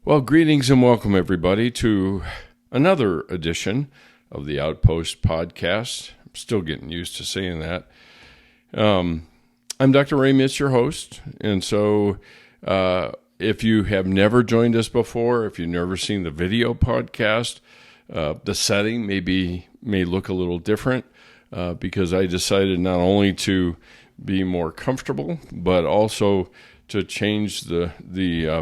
Well, greetings and welcome, everybody, to another edition of the Outpost Podcast. I'm still getting used to saying that. I'm Dr. Ray Mitz, your host, and so if you have never joined us before, if you've never seen the video podcast, the setting may look a little different because I decided not only to be more comfortable, but also to change the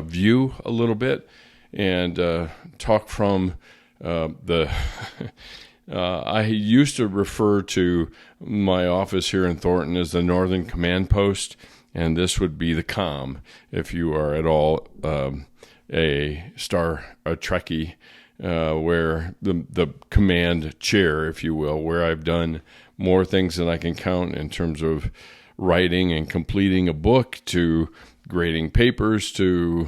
view a little bit and talk from I used to refer to my office here in Thornton as the Northern Command Post, and this would be the COM if you are at all a Trekkie, where the command chair, if you will, where I've done more things than I can count in terms of writing and completing a book, to grading papers, to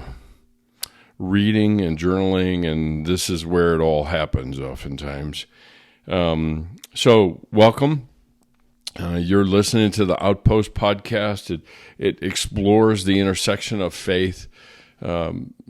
reading and journaling, and this is where it all happens oftentimes. So welcome. You're listening to the Outpost Podcast. It explores the intersection of faith,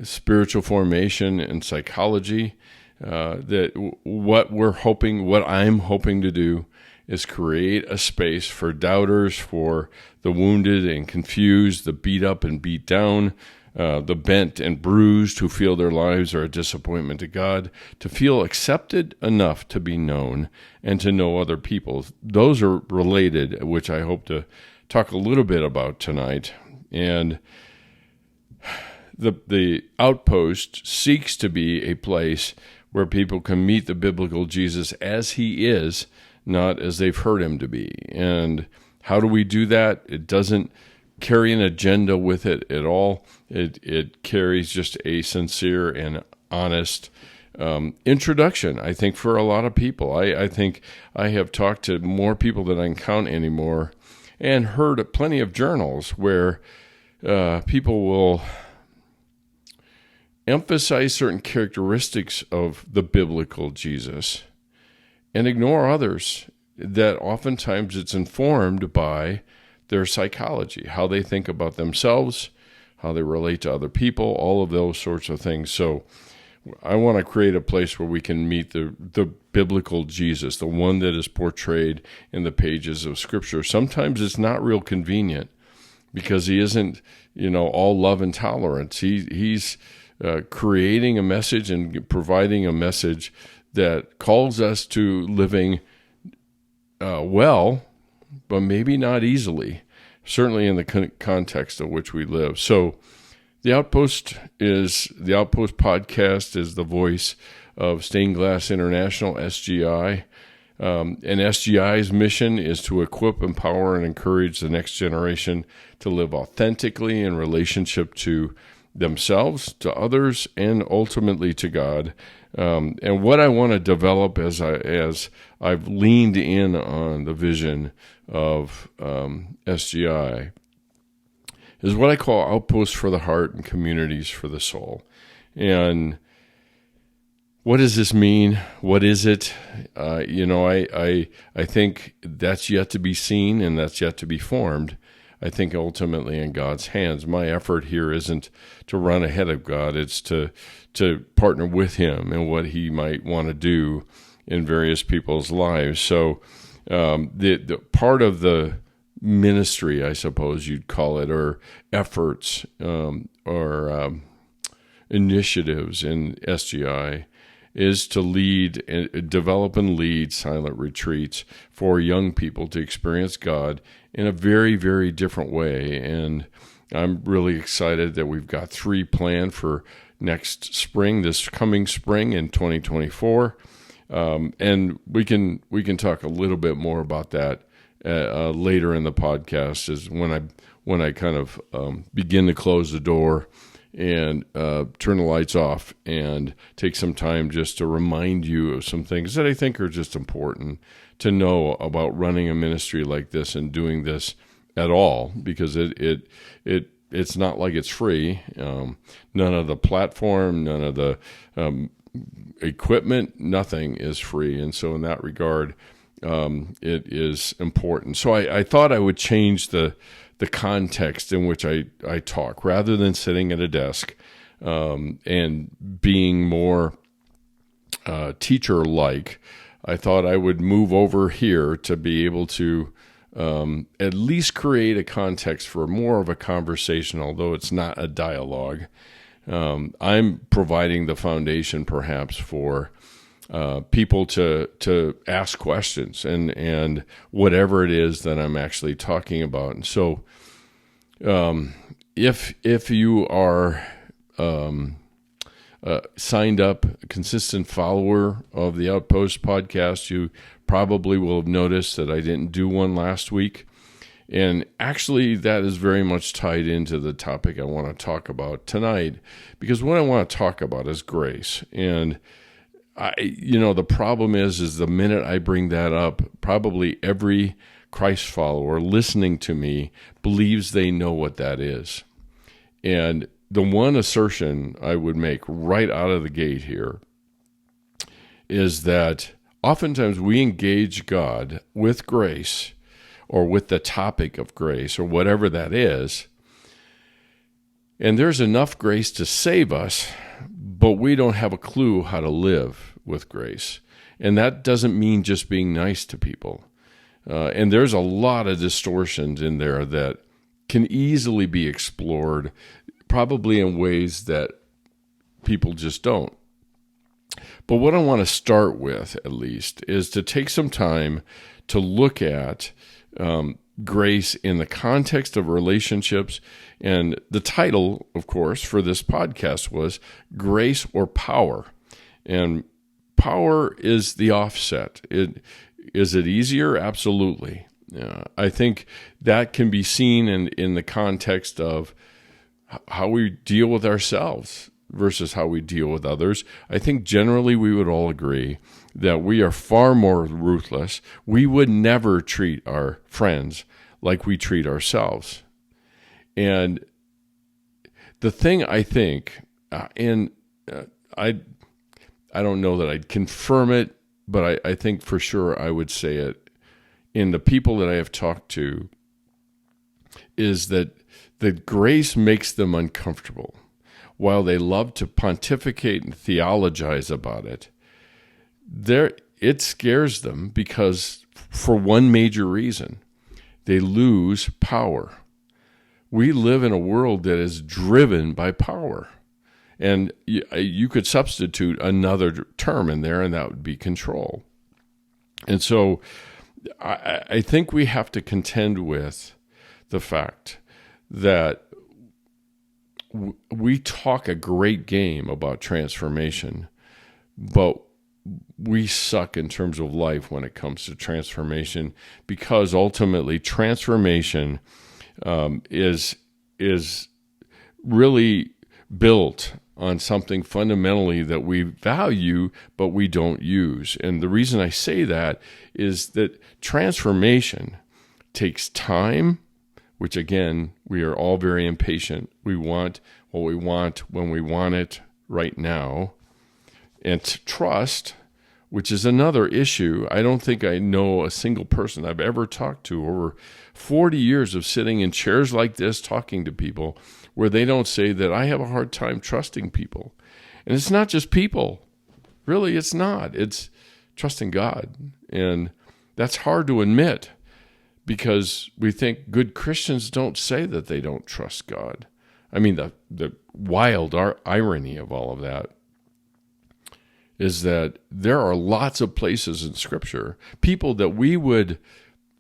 spiritual formation, and psychology. What I'm hoping to do is create a space for doubters, for the wounded and confused, the beat up and beat down, the bent and bruised who feel their lives are a disappointment to God, to feel accepted enough to be known and to know other people. Those are related, which I hope to talk a little bit about tonight. And the Outpost seeks to be a place where people can meet the biblical Jesus as he is, not as they've heard him to be. And how do we do that? It doesn't carry an agenda with it at all. It carries just a sincere and honest introduction, I think, for a lot of people. I think I have talked to more people than I can count anymore and heard plenty of journals where people will emphasize certain characteristics of the biblical Jesus and ignore others, that oftentimes it's informed by their psychology, how they think about themselves, how they relate to other people, all of those sorts of things. So I want to create a place where we can meet the biblical Jesus, the one that is portrayed in the pages of Scripture. Sometimes it's not real convenient because he isn't, all love and tolerance. He's creating a message and providing a message that calls us to living well, but maybe not easily, certainly in the context of which we live. So the Outpost Podcast is the voice of Stained Glass International, SGI. And SGI's mission is to equip, empower, and encourage the next generation to live authentically in relationship to themselves, to others, and ultimately to God. And what I want to develop as I've leaned in on the vision of SGI is what I call outposts for the heart and communities for the soul. And what does this mean? What is it? I think that's yet to be seen and that's yet to be formed. I think ultimately in God's hands. My effort here isn't to run ahead of God. It's to partner with him and what he might want to do in various people's lives. So the part of the ministry, I suppose you'd call it, or efforts or initiatives in SGI is to develop and lead silent retreats for young people to experience God in a very, very different way. And I'm really excited that we've got 3 planned for next spring, this coming spring in 2024. And we can talk a little bit more about that later in the podcast, is when I kind of begin to close the door and turn the lights off and take some time just to remind you of some things that I think are just important to know about running a ministry like this and doing this at all, because it's not like it's free. None of the platform, none of the equipment, nothing is free. And so in that regard, it is important. So I thought I would change the context in which I talk. Rather than sitting at a desk, and being more teacher-like, I thought I would move over here to be able to at least create a context for more of a conversation, although it's not a dialogue. I'm providing the foundation perhaps for people to ask questions and whatever it is that I'm actually talking about. And so if you are signed up, a consistent follower of the Outpost podcast, you probably will have noticed that I didn't do one last week. And actually, that is very much tied into the topic I want to talk about tonight, because what I want to talk about is grace. And the problem is the minute I bring that up, probably every Christ follower listening to me believes they know what that is. And the one assertion I would make right out of the gate here is that oftentimes we engage God with grace or with the topic of grace or whatever that is, and there's enough grace to save us, but we don't have a clue how to live with grace. And that doesn't mean just being nice to people. And there's a lot of distortions in there that can easily be explored, probably in ways that people just don't. But what I want to start with, at least, is to take some time to look at grace in the context of relationships. And the title, of course, for this podcast was Grace or Power. And power is the offset. Is it easier? Absolutely. I think that can be seen in the context of how we deal with ourselves versus how we deal with others. I think generally we would all agree that we are far more ruthless. We would never treat our friends like we treat ourselves. And the thing I think, I don't know that I'd confirm it, but I think for sure I would say it in the people that I have talked to, is that grace makes them uncomfortable. While they love to pontificate and theologize about it, it scares them because, for one major reason, they lose power. We live in a world that is driven by power. And you could substitute another term in there, and that would be control. And so I think we have to contend with the fact that we talk a great game about transformation, but we suck in terms of life when it comes to transformation, because ultimately transformation is really built on something fundamentally that we value but we don't use. And the reason I say that is that transformation takes time, which again, we are all very impatient. We want what we want when we want it right now. And trust, which is another issue. I don't think I know a single person I've ever talked to over 40 years of sitting in chairs like this talking to people where they don't say that I have a hard time trusting people. And it's not just people. Really, it's not. It's trusting God. And that's hard to admit, because we think good Christians don't say that they don't trust God. I mean, the wild irony of all of that is that there are lots of places in Scripture, people that we would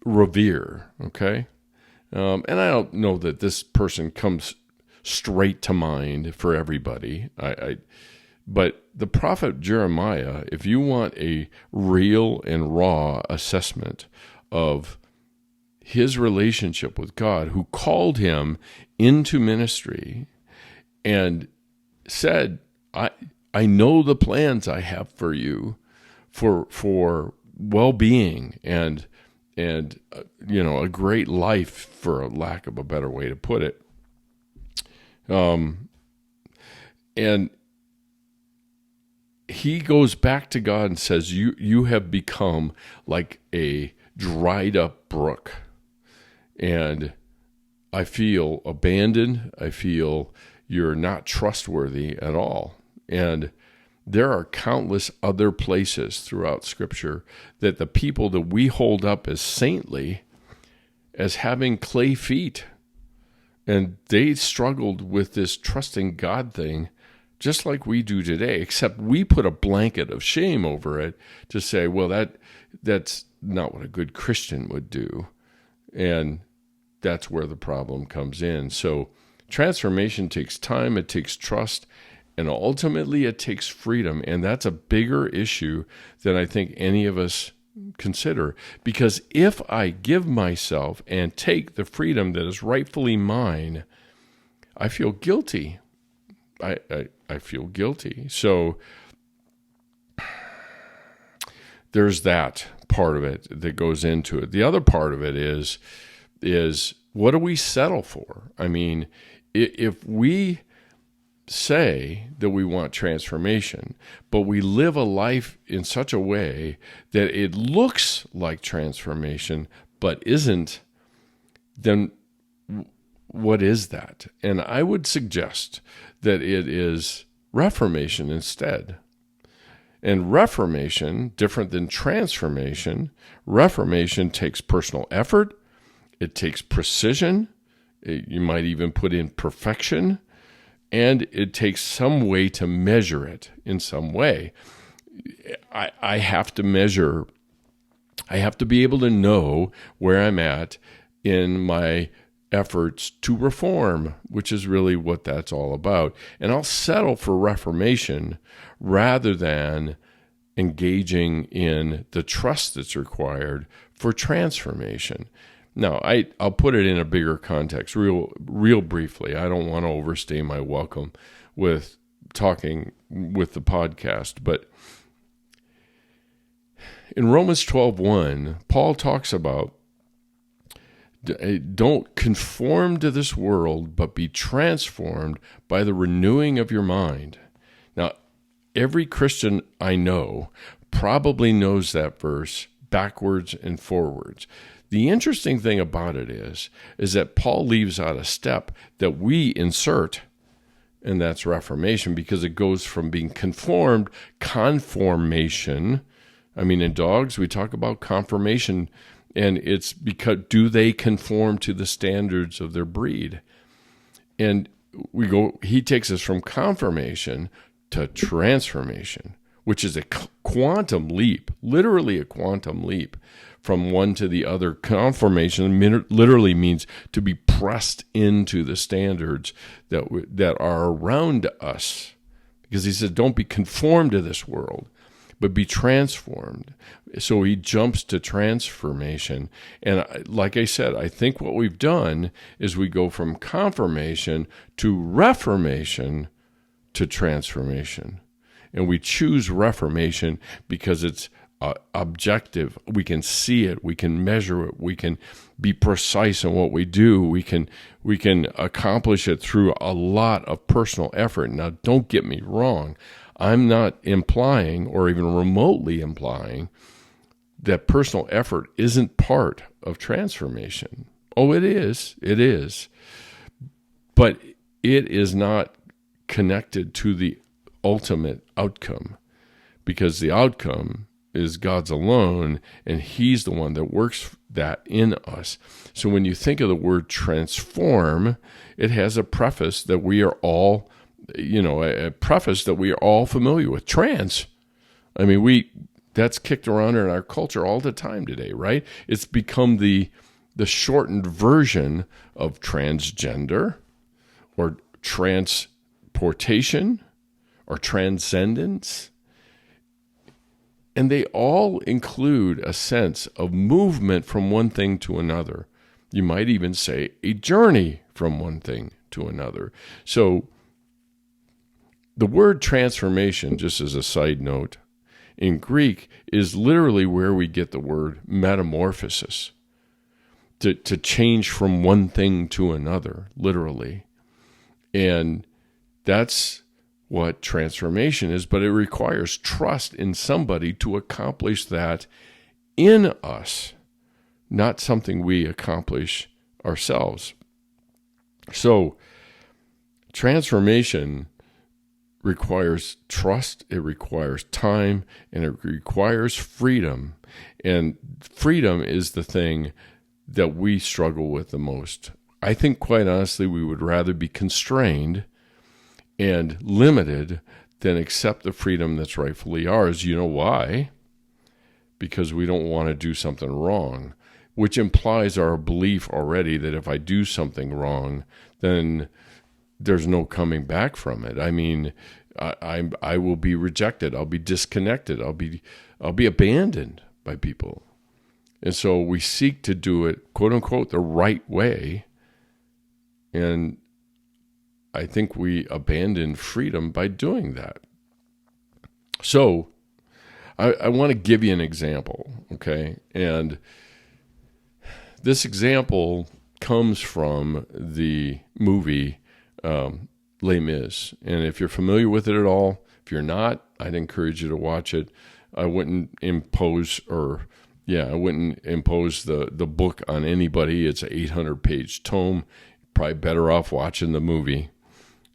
revere, okay? And I don't know that this person comes straight to mind for everybody. But the prophet Jeremiah, if you want a real and raw assessment of his relationship with God, who called him into ministry and said, I know the plans I have for you for well-being and a great life, for a lack of a better way to put it. And he goes back to God and says, you have become like a dried up brook, and I feel abandoned. I feel you're not trustworthy at all. And there are countless other places throughout Scripture that the people that we hold up as saintly as having clay feet. And they struggled with this trusting God thing just like we do today, except we put a blanket of shame over it to say, well, that's not what a good Christian would do. And that's where the problem comes in. So transformation takes time, it takes trust, and ultimately it takes freedom. And that's a bigger issue than I think any of us consider. Because if I give myself and take the freedom that is rightfully mine, I feel guilty. I feel guilty. So there's that part of it that goes into it. The other part of it is what do we settle for? I mean, if we say that we want transformation, but we live a life in such a way that it looks like transformation but isn't, then what is that? And I would suggest that it is reformation instead. And reformation, different than transformation, reformation takes personal effort, it takes precision, you might even put in perfection, and it takes some way to measure it in some way. I have to measure, I have to be able to know where I'm at in my efforts to reform, which is really what that's all about. And I'll settle for reformation rather than engaging in the trust that's required for transformation. Now, I'll put it in a bigger context, real briefly. I don't want to overstay my welcome with talking with the podcast, but in Romans 12:1, Paul talks about don't conform to this world, but be transformed by the renewing of your mind. Now, every Christian I know probably knows that verse backwards and forwards. The interesting thing about it is that Paul leaves out a step that we insert, and that's reformation, because it goes from being conformed, conformation. I mean, in dogs, we talk about conformation, and it's because do they conform to the standards of their breed? And he takes us from conformation to transformation, which is a quantum leap, literally a quantum leap from one to the other. Conformation literally means to be pressed into the standards that are around us. Because he said, don't be conformed to this world, but be transformed. So he jumps to transformation. And like I said, I think what we've done is we go from confirmation to reformation to transformation. And we choose reformation because it's objective. We can see it. We can measure it. We can be precise in what we do. We can accomplish it through a lot of personal effort. Now, don't get me wrong. I'm not implying or even remotely implying that personal effort isn't part of transformation. Oh, it is. It is. But it is not connected to the ultimate outcome, because the outcome is God's alone, and He's the one that works that in us. So when you think of the word transform, it has a preface that we are all, a preface that we are all familiar with. Trans. I mean, that's kicked around in our culture all the time today, right? It's become the shortened version of transgender or transportation or transcendence. And they all include a sense of movement from one thing to another. You might even say a journey from one thing to another. So the word transformation, just as a side note, in Greek is literally where we get the word metamorphosis, to change from one thing to another, literally. And that's what transformation is, but it requires trust in somebody to accomplish that in us, not something we accomplish ourselves. So transformation requires trust, it requires time, and it requires freedom. And freedom is the thing that we struggle with the most. I think, quite honestly, we would rather be constrained and limited than accept the freedom that's rightfully ours. You know why? Because we don't want to do something wrong, which implies our belief already that if I do something wrong, then there's no coming back from it. I mean, I will be rejected. I'll be disconnected. I'll be abandoned by people. And so we seek to do it, quote unquote, the right way. And I think we abandon freedom by doing that. So I want to give you an example, okay? And this example comes from the movie Les Mis. And if you're familiar with it at all, if you're not, I'd encourage you to watch it. I wouldn't impose the book on anybody. It's an 800-page tome. Probably better off watching the movie.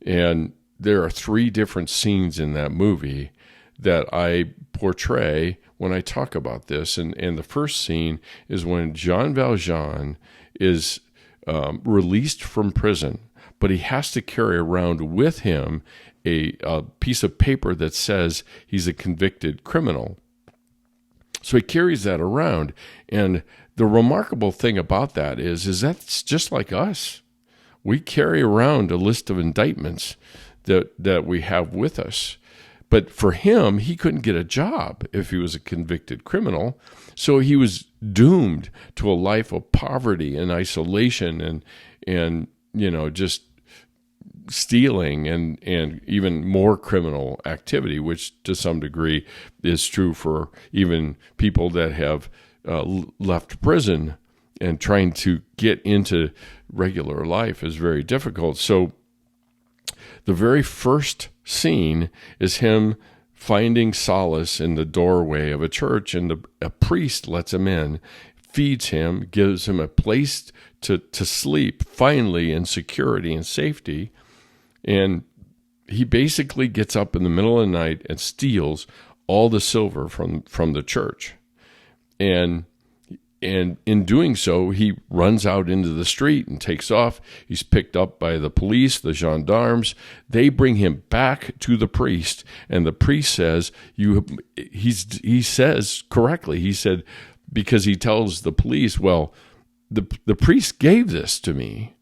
And there are 3 different scenes in that movie that I portray when I talk about this. And the first scene is when Jean Valjean is released from prison, but he has to carry around with him a piece of paper that says he's a convicted criminal. So he carries that around. And the remarkable thing about that is that's just like us. We carry around a list of indictments that we have with us. But for him, he couldn't get a job if he was a convicted criminal. So he was doomed to a life of poverty and isolation and just stealing and even more criminal activity, which to some degree is true for even people that have left prison, and trying to get into regular life is very difficult. So the very first scene is him finding solace in the doorway of a church, and a priest lets him in, feeds him, gives him a place to sleep, finally in security and safety. And he basically gets up in the middle of the night and steals all the silver from the church. And in doing so, he runs out into the street and takes off. He's picked up by the police, the gendarmes. They bring him back to the priest, and the priest says, he says correctly, he said, because he tells the police, well, the priest gave this to me.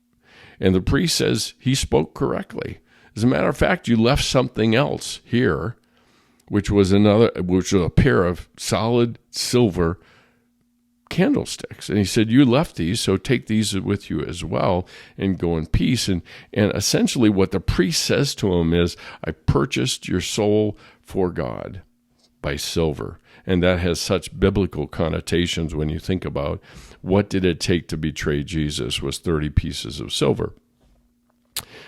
And the priest says he spoke correctly. As a matter of fact, you left something else here, which was a pair of solid silver candlesticks. And he said, you left these, so take these with you as well and go in peace. And essentially what the priest says to him is, I purchased your soul for God by silver. And that has such biblical connotations when you think about what did it take to betray Jesus was 30 pieces of silver.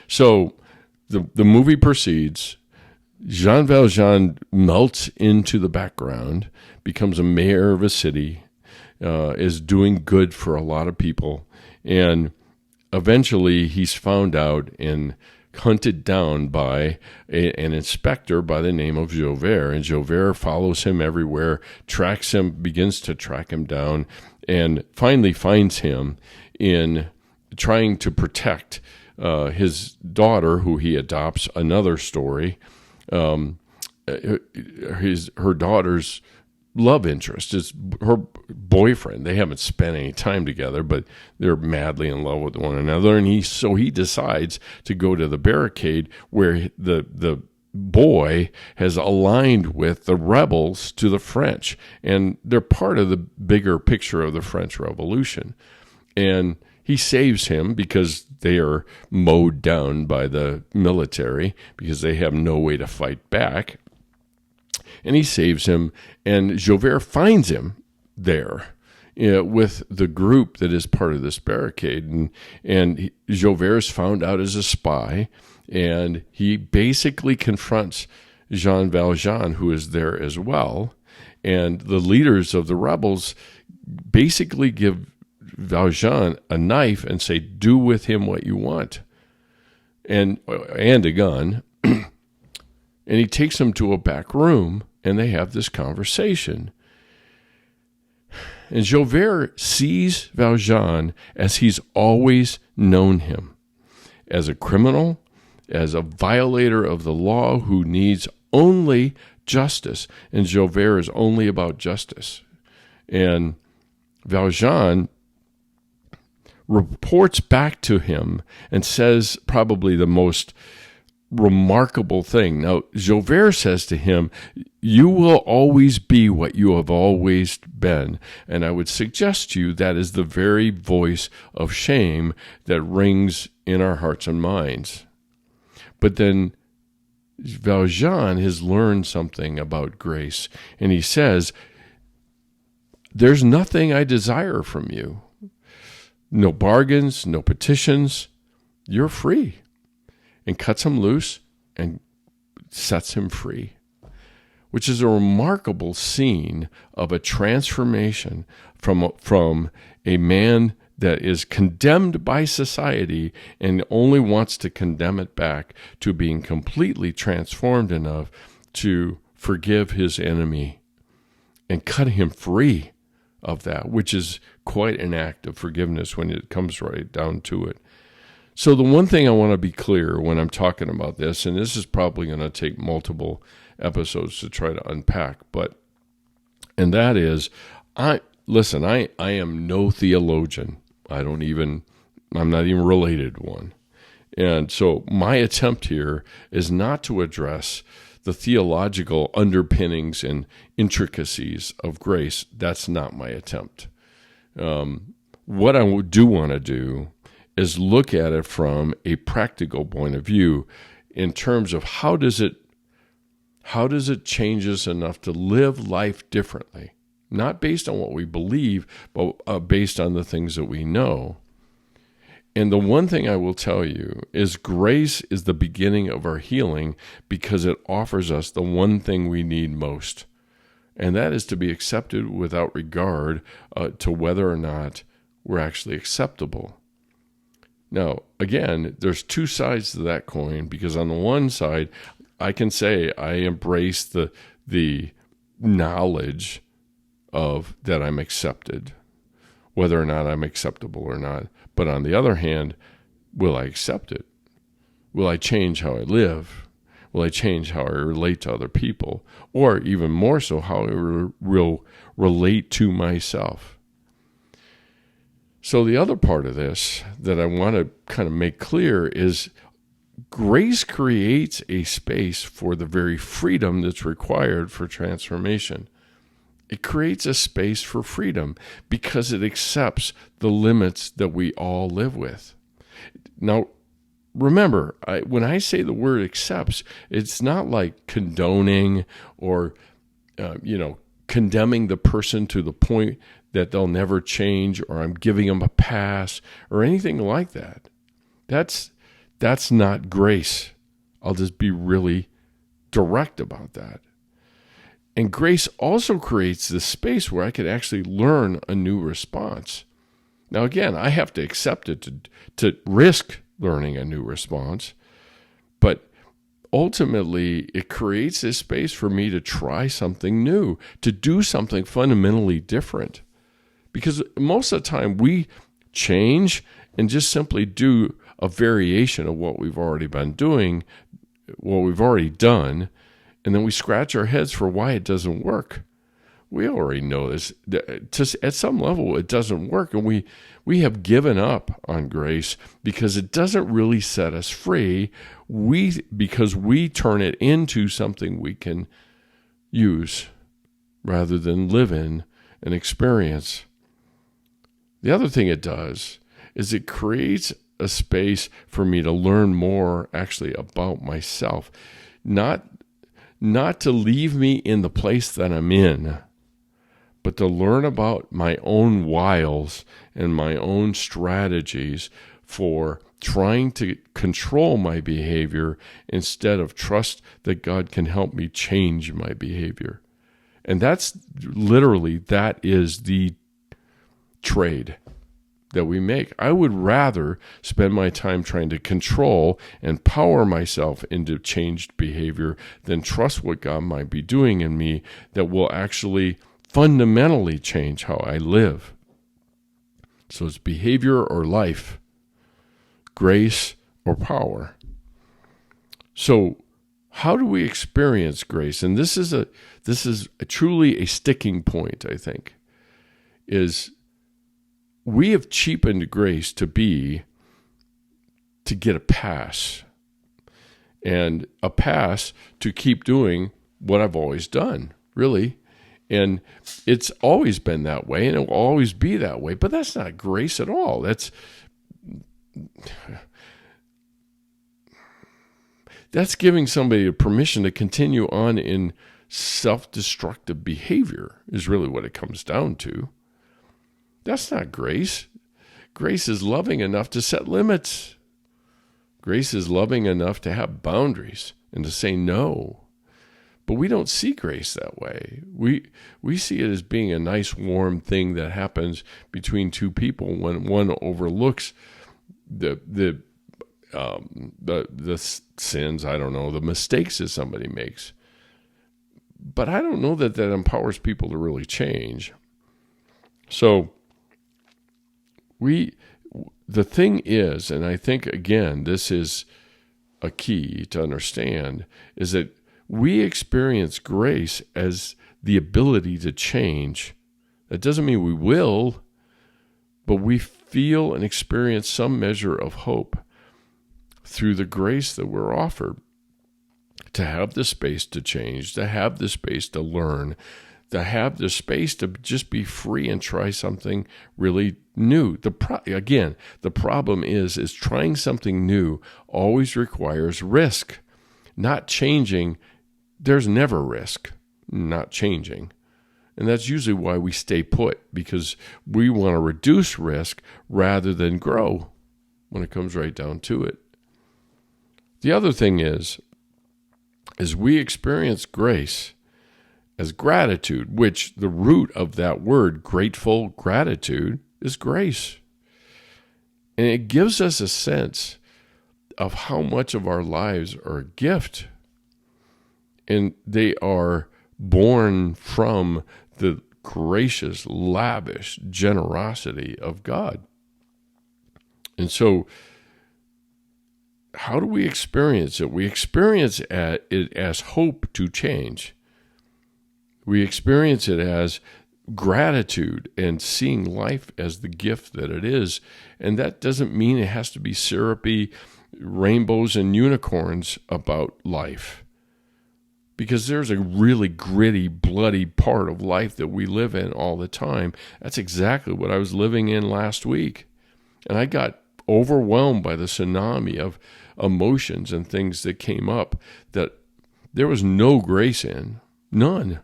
So the movie proceeds. Jean Valjean melts into the background, becomes a mayor of a city, is doing good for a lot of people. And eventually he's found out and hunted down by an inspector by the name of Javert. And Javert follows him everywhere, begins to track him down, and finally finds him in trying to protect his daughter, who he adopts. Another story. Her daughter's love interest is her boyfriend. They haven't spent any time together, but they're madly in love with one another. And he decides to go to the barricade where the boy has aligned with the rebels to the French, and they're part of the bigger picture of the French Revolution. And he saves him because they are mowed down by the military because they have no way to fight back. And he saves him, and Javert finds him there with the group that is part of this barricade. And Javert is found out as a spy, and he basically confronts Jean Valjean, who is there as well. And the leaders of the rebels basically give Valjean a knife and say, do with him what you want. and a gun, and he takes him to a back room, and they have this conversation. And Javert sees Valjean as he's always known him, as a criminal, as a violator of the law who needs only justice. And Javert is only about justice. And Valjean reports back to him and says probably the most remarkable thing. Now, Javert says to him, "You will always be what you have always been." And I would suggest to you that is the very voice of shame that rings in our hearts and minds. But then Valjean has learned something about grace, and he says, "There's nothing I desire from you. No bargains, no petitions. You're free." And cuts him loose and sets him free, which is a remarkable scene of a transformation from a man that is condemned by society and only wants to condemn it back to being completely transformed enough to forgive his enemy and cut him free of that, which is quite an act of forgiveness when it comes right down to it. So the one thing I want to be clear when I'm talking about this, and this is probably going to take multiple episodes to try to unpack, and that is, I am no theologian. I'm not even related to one. And so my attempt here is not to address the theological underpinnings and intricacies of grace. That's not my attempt. What I do want to do is look at it from a practical point of view in terms of how does it change us enough to live life differently, not based on what we believe, but based on the things that we know. And the one thing I will tell you is grace is the beginning of our healing because it offers us the one thing we need most, and that is to be accepted without regard to whether or not we're actually acceptable. Now, again, there's two sides to that coin, because on the one side, I can say I embrace the knowledge of that I'm accepted, whether or not I'm acceptable or not. But on the other hand, will I accept it? Will I change how I live? Will I change how I relate to other people? Or even more so, how I will relate to myself? So the other part of this that I want to kind of make clear is grace creates a space for the very freedom that's required for transformation. It creates a space for freedom because it accepts the limits that we all live with. Now, remember, when I say the word accepts, it's not like condoning or, condemning the person to the point that they'll never change, or I'm giving them a pass, or anything like that. That's not grace. I'll just be really direct about that. And grace also creates this space where I could actually learn a new response. Now, again, I have to accept it to risk learning a new response, but ultimately it creates this space for me to try something new, to do something fundamentally different. Because most of the time we change and just simply do a variation of what we've already been doing, what we've already done, and then we scratch our heads for why it doesn't work. We already know this. Just at some level, it doesn't work, and we have given up on grace because it doesn't really set us free. Because we turn it into something we can use rather than live in and experience. The other thing it does is it creates a space for me to learn more actually about myself, not to leave me in the place that I'm in, but to learn about my own wiles and my own strategies for trying to control my behavior instead of trust that God can help me change my behavior. And that is the trade. that we make. I would rather spend my time trying to control and power myself into changed behavior than trust what God might be doing in me that will actually fundamentally change how I live. So it's behavior or life, grace or power. So how do we experience grace? And this is truly a sticking point, I think, is we have cheapened grace to get a pass. And a pass to keep doing what I've always done, really. And it's always been that way, and it will always be that way. But that's not grace at all. That's giving somebody permission to continue on in self-destructive behavior is really what it comes down to. That's not grace. Grace is loving enough to set limits. Grace is loving enough to have boundaries and to say no. But we don't see grace that way. We see it as being a nice, warm thing that happens between two people when one overlooks the sins, I don't know, the mistakes that somebody makes. But I don't know that empowers people to really change. So the thing is, and I think, again, this is a key to understand, is that we experience grace as the ability to change. That doesn't mean we will, but we feel and experience some measure of hope through the grace that we're offered to have the space to change, to have the space to learn, to have the space to just be free and try something really new. The problem is trying something new always requires risk. Not changing, there's never risk, not changing. And that's usually why we stay put, because we want to reduce risk rather than grow when it comes right down to it. The other thing is we experience grace as gratitude, which the root of that word, grateful gratitude, is grace. And it gives us a sense of how much of our lives are a gift. And they are born from the gracious, lavish generosity of God. And so, how do we experience it? We experience it as hope to change. We experience it as gratitude and seeing life as the gift that it is. And that doesn't mean it has to be syrupy rainbows and unicorns about life. Because there's a really gritty, bloody part of life that we live in all the time. That's exactly what I was living in last week. And I got overwhelmed by the tsunami of emotions and things that came up that there was no grace in. None.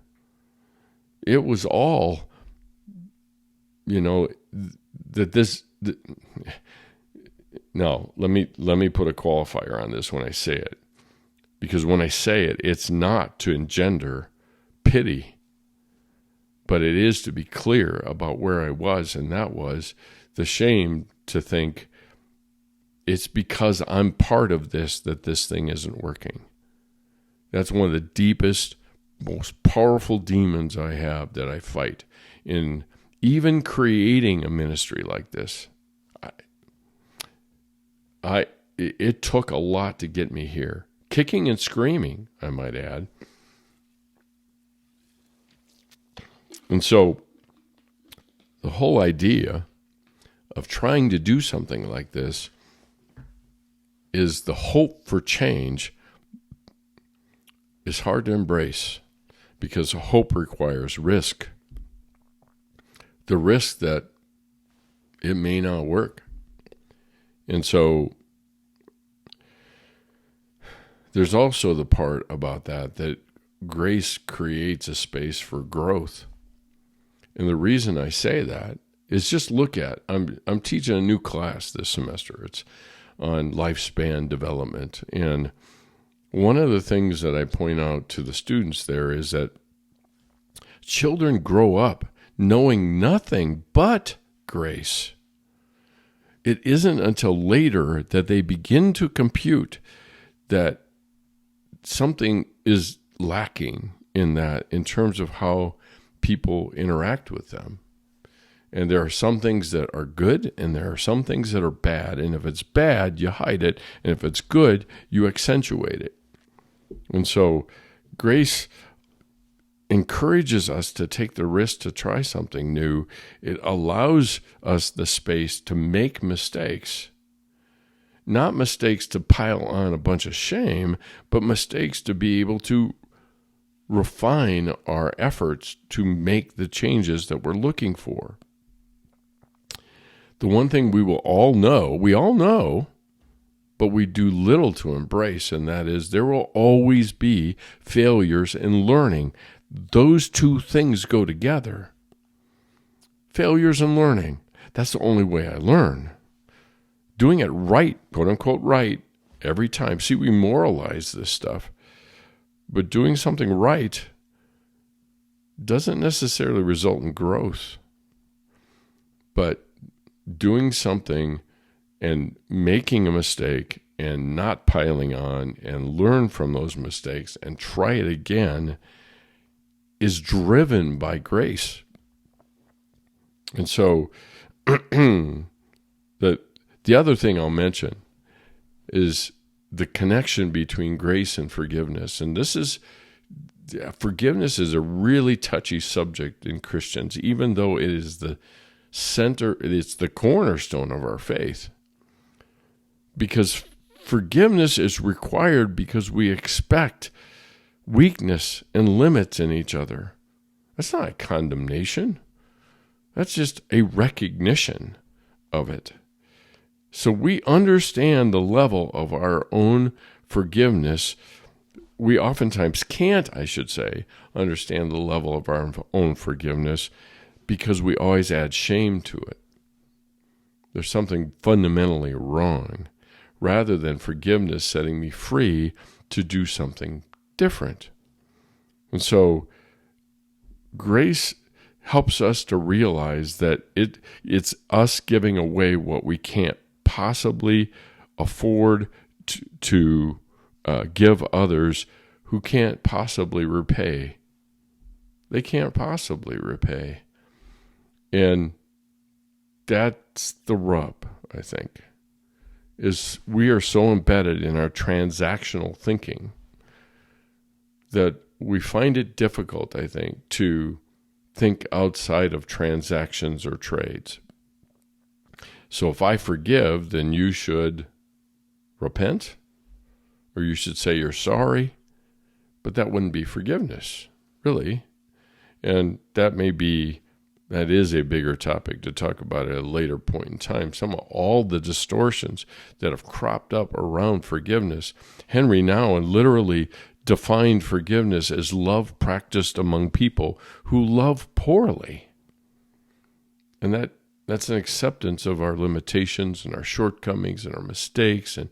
It was all, no, let me put a qualifier on this when I say it. Because when I say it, it's not to engender pity, but it is to be clear about where I was, and that was the shame to think it's because I'm part of this that this thing isn't working. That's one of the deepest, most powerful demons I have that I fight in even creating a ministry like this. It took a lot to get me here. Kicking and screaming, I might add. And so the whole idea of trying to do something like this is the hope for change is hard to embrace because hope requires risk. The risk that it may not work. And so there's also the part about that grace creates a space for growth. And the reason I say that is just look at, I'm teaching a new class this semester. It's on lifespan development. And one of the things that I point out to the students there is that children grow up knowing nothing but grace. it isn't until later that they begin to compute that something is lacking in that in terms of how people interact with them. And there are some things that are good, and there are some things that are bad. And if it's bad, you hide it. And if it's good, you accentuate it. And so grace encourages us to take the risk to try something new. It allows us the space to make mistakes. Not mistakes to pile on a bunch of shame, but mistakes to be able to refine our efforts to make the changes that we're looking for. The one thing we all know, but we do little to embrace, and that is there will always be failures in learning. Those two things go together. Failures and learning. That's the only way I learn. Doing it right, quote unquote right, every time. See, we moralize this stuff. But doing something right doesn't necessarily result in growth. But doing something and making a mistake and not piling on and learn from those mistakes and try it again is driven by grace. And so the other thing I'll mention is the connection between grace and forgiveness. And forgiveness is a really touchy subject in Christians, even though it is the center, it's the cornerstone of our faith. Because forgiveness is required because we expect weakness and limits in each other. That's not a condemnation. That's just a recognition of it. So we understand the level of our own forgiveness. We oftentimes can't, understand the level of our own forgiveness because we always add shame to it. There's something fundamentally wrong, rather than forgiveness setting me free to do something different. And so grace helps us to realize that it's us giving away what we can't possibly afford to give others who can't possibly repay. They can't possibly repay. And that's the rub, I think, is we are so embedded in our transactional thinking that we find it difficult, I think, to think outside of transactions or trades. So if I forgive, then you should repent, or you should say you're sorry, but that wouldn't be forgiveness, really. And that is a bigger topic to talk about at a later point in time. Some of all the distortions that have cropped up around forgiveness. Henry Nouwen literally defined forgiveness as love practiced among people who love poorly. And that's an acceptance of our limitations and our shortcomings and our mistakes and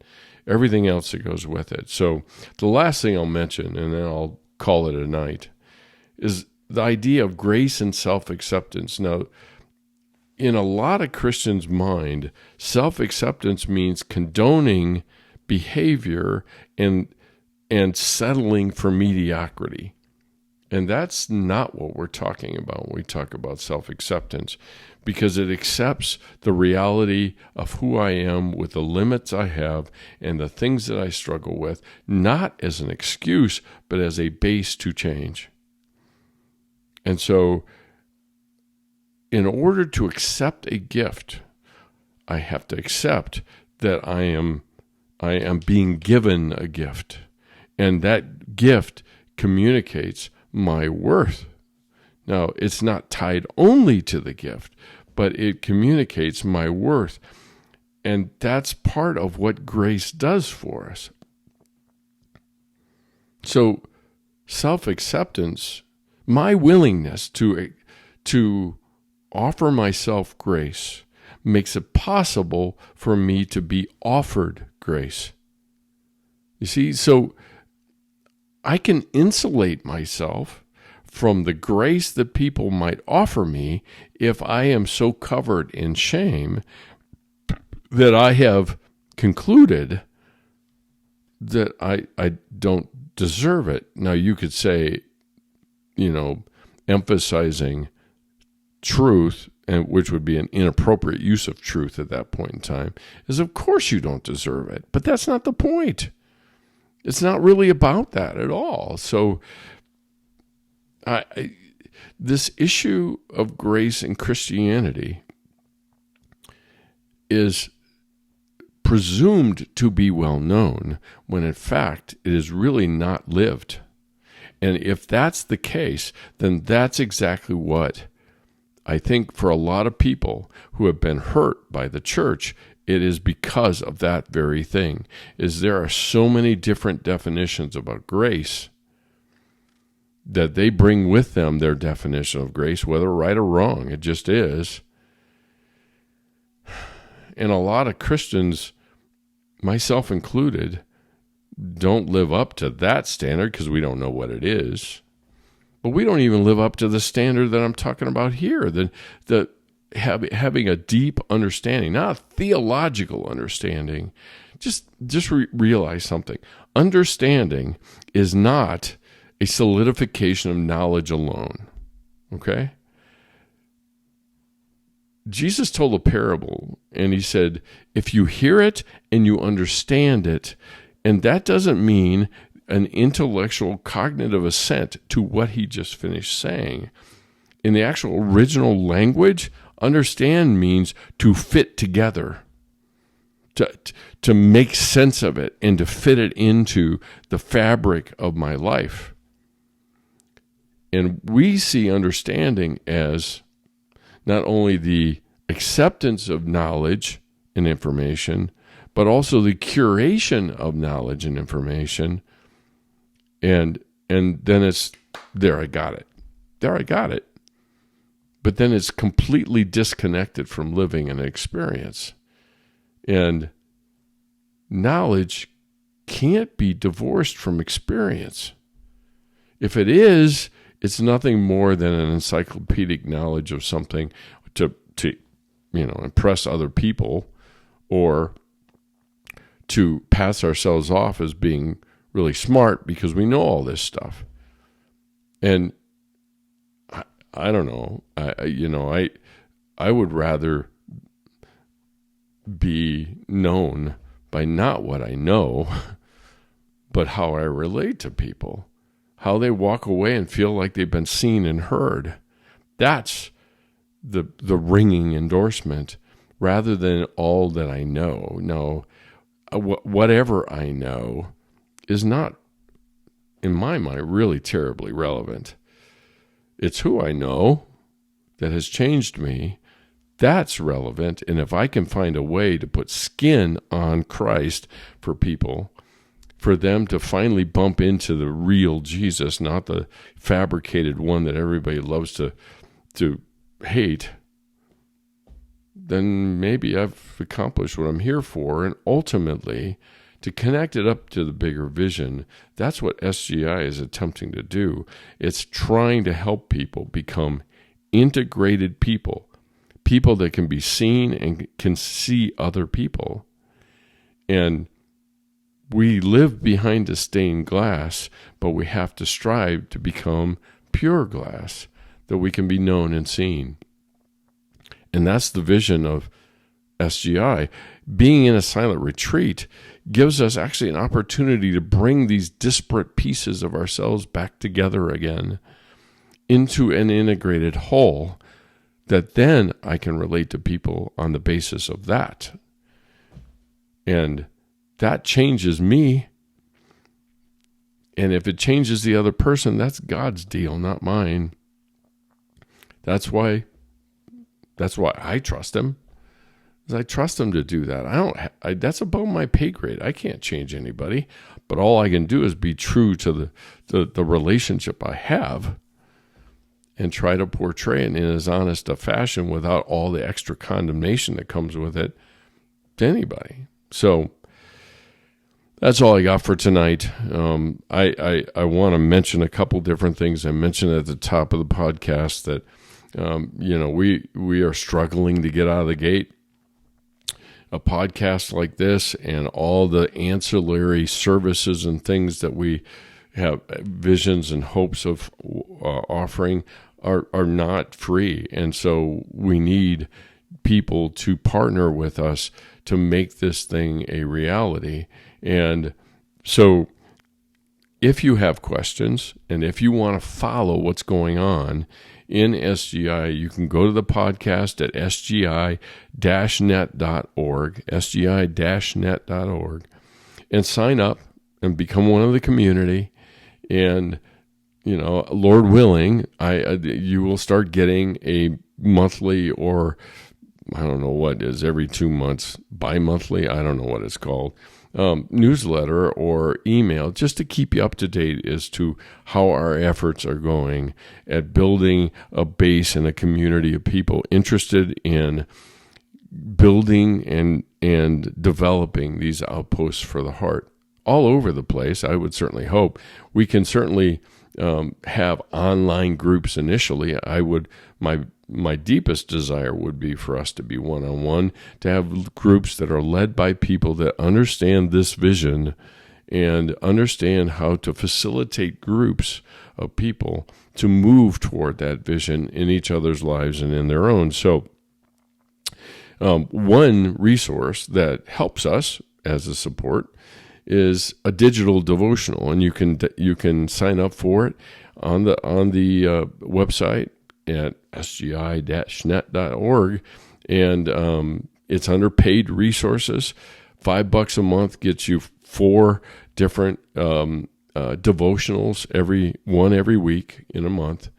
everything else that goes with it. So the last thing I'll mention, and then I'll call it a night, is the idea of grace and self-acceptance. Now, in a lot of Christians' mind, self-acceptance means condoning behavior and settling for mediocrity. And that's not what we're talking about when we talk about self-acceptance, because it accepts the reality of who I am with the limits I have and the things that I struggle with, not as an excuse, but as a base to change. And so, in order to accept a gift, I have to accept that I am being given a gift. And that gift communicates my worth. Now, it's not tied only to the gift, but it communicates my worth. And that's part of what grace does for us. So, self-acceptance, my willingness to offer myself grace, makes it possible for me to be offered grace. You see, so I can insulate myself from the grace that people might offer me if I am so covered in shame that I have concluded that I don't deserve it. Now, you could say, emphasizing truth, and which would be an inappropriate use of truth at that point in time, is of course you don't deserve it. But that's not the point. It's not really about that at all. So this issue of grace in Christianity is presumed to be well known when in fact it is really not lived. And if that's the case, then that's exactly what I think for a lot of people who have been hurt by the church, it is because of that very thing, is there are so many different definitions about grace that they bring with them their definition of grace, whether right or wrong, it just is. And a lot of Christians, myself included, don't live up to that standard because we don't know what it is. But we don't even live up to the standard that I'm talking about here, having a deep understanding, not a theological understanding. Just realize something. Understanding is not a solidification of knowledge alone, okay? Jesus told a parable, and he said, if you hear it and you understand it, and that doesn't mean an intellectual cognitive assent to what he just finished saying. In the actual original language, understand means to fit together, to make sense of it and to fit it into the fabric of my life. And we see understanding as not only the acceptance of knowledge and information, but also the curation of knowledge and information. And then it's, there I got it. But then it's completely disconnected from living an experience. And knowledge can't be divorced from experience. If it is, it's nothing more than an encyclopedic knowledge of something to impress other people, or to pass ourselves off as being really smart because we know all this stuff. And I don't know. I would rather be known by not what I know, but how I relate to people, how they walk away and feel like they've been seen and heard. That's the ringing endorsement, rather than all that I know. No, whatever I know is not, in my mind, really terribly relevant. It's who I know that has changed me. That's relevant. And if I can find a way to put skin on Christ for people, for them to finally bump into the real Jesus, not the fabricated one that everybody loves to hate, then maybe I've accomplished what I'm here for. And ultimately, to connect it up to the bigger vision, that's what SGI is attempting to do. It's trying to help people become integrated people that can be seen and can see other people. And we live behind a stained glass, but we have to strive to become pure glass, that we can be known and seen. And that's the vision of SGI. Being in a silent retreat gives us actually an opportunity to bring these disparate pieces of ourselves back together again into an integrated whole, that then I can relate to people on the basis of that. And that changes me. And if it changes the other person, that's God's deal, not mine. That's why I trust him. I trust him to do that. That's above my pay grade. I can't change anybody, but all I can do is be true to the relationship I have, and try to portray it in as honest a fashion without all the extra condemnation that comes with it to anybody. So that's all I got for tonight. I want to mention a couple different things. I mentioned at the top of the podcast that we are struggling to get out of the gate. a podcast like this and all the ancillary services and things that we have visions and hopes of offering are not free. And so we need people to partner with us to make this thing a reality. And so if you have questions and if you want to follow what's going on in SGI, you can go to the podcast at sgi-net.org, sgi-net.org, and sign up and become one of the community. And, you know, Lord willing, you will start getting a monthly, or I don't know what is, every 2 months, bi-monthly, I don't know what it's called, newsletter or email, just to keep you up to date as to how our efforts are going at building a base and a community of people interested in building and developing these outposts for the heart all over the place. I would certainly hope we can certainly have online groups initially. My deepest desire would be for us to be one-on-one, to have groups that are led by people that understand this vision and understand how to facilitate groups of people to move toward that vision in each other's lives and in their own. So one resource that helps us as a support is a digital devotional, and you can sign up for it on the website at sgi-net.org, and it's under paid resources. $5 a month gets you 4 different devotionals every week in a month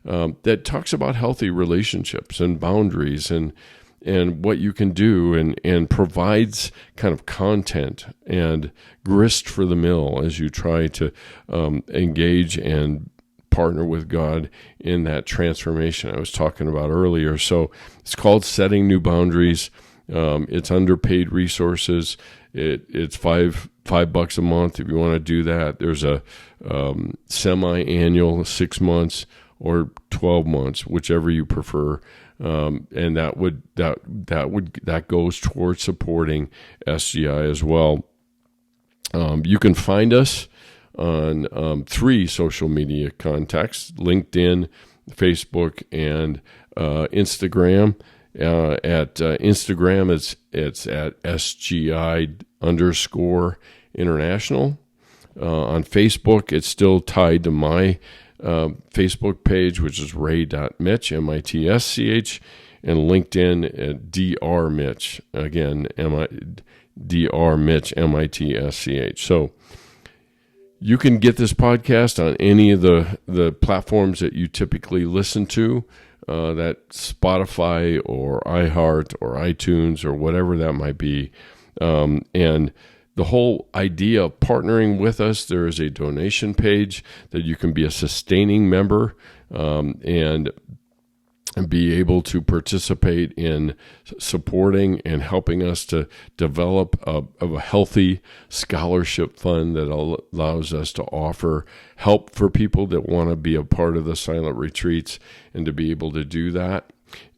that talks about healthy relationships and boundaries and what you can do, and provides kind of content and grist for the mill as you try to engage and partner with God in that transformation I was talking about earlier. So it's called Setting New Boundaries. It's under paid resources. It's $5 a month if you want to do that. There's a semi-annual 6 months or 12 months, whichever you prefer. And that goes towards supporting SGI as well. You can find us on 3 social media contacts: LinkedIn, Facebook, and Instagram. At Instagram, it's at SGI_international. On Facebook, it's still tied to my Facebook page, which is ray.mitch, M-I-T-S-C-H, and LinkedIn at drmitch, again, drmitch, M-I-T-S-C-H. So you can get this podcast on any of the platforms that you typically listen to, that Spotify or iHeart or iTunes or whatever that might be. And the whole idea of partnering with us, there is a donation page that you can be a sustaining member and be able to participate in supporting and helping us to develop a healthy scholarship fund that allows us to offer help for people that want to be a part of the silent retreats and to be able to do that.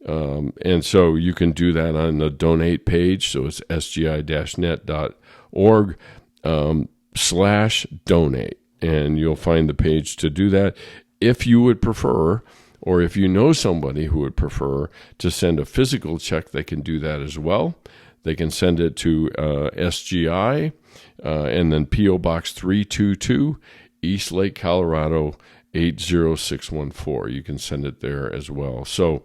And so you can do that on the donate page. So it's sgi-net.org/donate, and you'll find the page to do that. If you would prefer, or if you know somebody who would prefer to send a physical check, they can do that as well. They can send it to SGI and then P.O. Box 322, East Lake, Colorado, 80614. You can send it there as well. So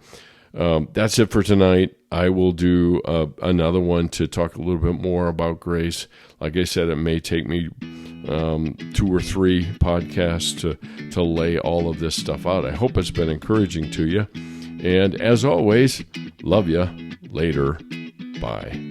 that's it for tonight. I will do another one to talk a little bit more about grace. Like I said, it may take me 2 or 3 podcasts to lay all of this stuff out. I hope it's been encouraging to you. And as always, love you. Later. Bye.